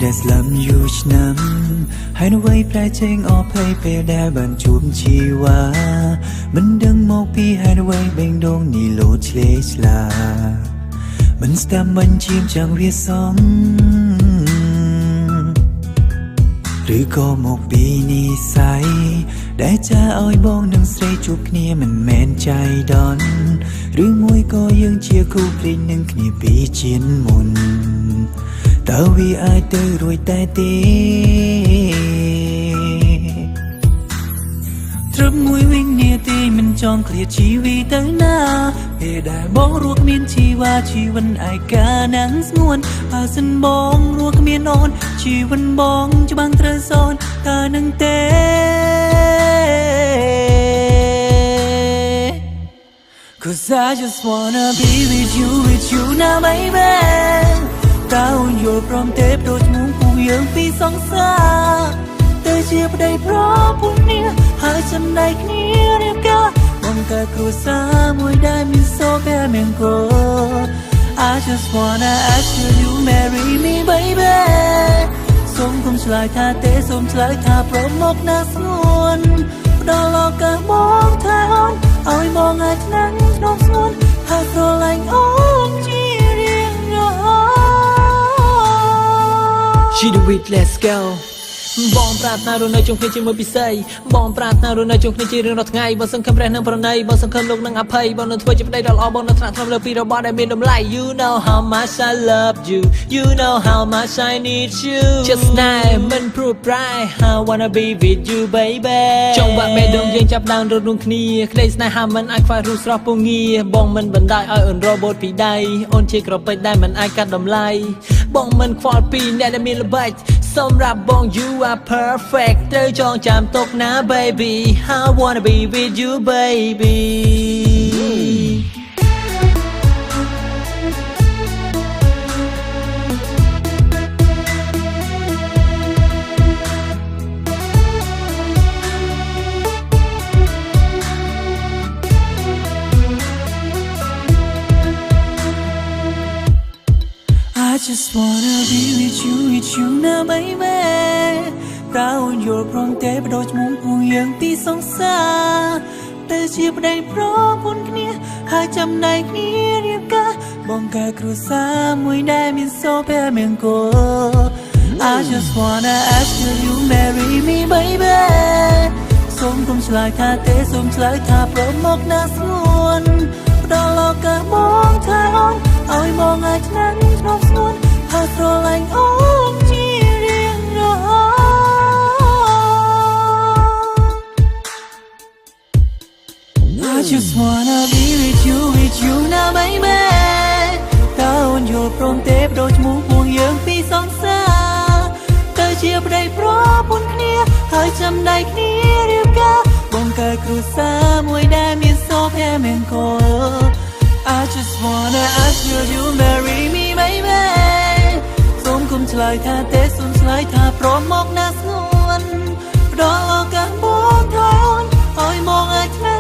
ដែលស្លាប់យូរឆ្នាំហើយនៅវ័យប្រែចេញអស់ភ័យពេលដែលបានជួបជីវ៉ាមិនដឹងមកពីហើយនៅវ័យបេងដូងនេះលោតឆ្លេឆ្លាមិនស្ដាប់មិនជៀមចាំងវាសំឬក៏មកពីនិស័យដែលចាឲ្យបងនឹងស្រីជួបគ្នាមិនមែនចៃដន្យឬមួយក៏យើងជាគូព្រេងនឹងគ្នាពីជាមុនតើវាអាចទៅរួចតែទេត្រឹមមួយវិញនាទីមិនចង់ឃ្លាតជីវិតទៅណាពេលដែលបងរស់គ្មានជីវ៉ាជីវិតឯកាណាំងស្ងួនបើសិនបងរស់គ្មានអូនជីវិតបងច្បាំងត្រូវសនតើនឹងទេ Cause I just wanna be with you now baby តើអូនយល់ព្រមទេប្ដូរឈ្មោះពួកយើងពីសង្សារទៅជាប្តីប្រពន្ធនេះហើយចំណែកគ្នារៀបការបង្កើតគ្រួសារមួយដែលមានសុភមង្គល I just wanna ask you marry me baby សូមកុំឆ្លើយថាទេសូមឆ្លើយថាព្រមមកណាស្ងួនផ្ដល់ឱកាសមកថាអូនឲ្យមកថ្ងៃឆ្នាំក្នុងស្ងួនហើយស្រឡាញ់អូនជារៀងរហូត She do it let's go បងប្រាថ្នារស់នៅជុំគ្នាជាមួយពិសីបងប្រាថ្នារស់នៅជុំគ្នាជារៀងរាល់ថ្ងៃបងសង្ឃឹមព្រះនឹងប្រណីបងសង្ឃឹមលោកនឹងអភ័យបងនឹងធ្វើជាប្តីដ៏ល្អបងនឹងថ្នាក់ថ្នមលើពីរបស់ដែលមានតម្លៃ You know how much I love you You know how much I need you Just now មិនព្រួយប្រែ I wanna be with you baby ចង់បាក់មេដងយើងចាប់ដើមរត់រួមគ្នាក្តីស្នេហាមិនអាចខ្វះរូបស្រស់ពងាបងមិនបណ្ដោយឲ្យអូនរបូតពីដៃអូនជាក្រពេចដែលមិនអាចកាត់តម្លៃបងមិនខ្វល់ពីអ្នកដែលមានល្បិចសម្រាប់បង you are perfect ត្រូវចងចាំទុកណា baby I wanna be with you baby I just wanna be with you now baby តើអូនយល់ព្រមទេបដូរឈ្មោះពួកយើងពីសង្សារទៅជាប្តីប្រពន្ធគ្នាហើយចំណែកគ្នារៀបការបង្កើតគ្រួសារមួយដែលមានសុភមង្គល I just wanna ask you marry me baby សូមកុំឆ្លើយថាទេសូមឆ្លើយថាព្រមមកណាស្ងួនផ្ដល់ឱកាសមកថាអូនឲ្យមកថ្ងៃឆ្នាំក្នុងស្ងួនហើយស្រឡាញ់អូនជារៀងរហូត I just wanna be with you now baby តើអូនយល់ព្រមទេបដូរឈ្មោះពួកយើងពីសង្សារទៅជាប្តីប្រពន្ធគ្នាហើយចំណែកគ្នារៀបការបង្កើតគ្រួសារមួយដែលមានសុភមង្គល I just wanna ask you marry me baby សូមកុំឆ្លើយថាទេសូមឆ្លើយថាព្រមមកណាស្ងួនផ្ដល់ឱកាសមកថាអូនឲ្យមកថ្ងៃ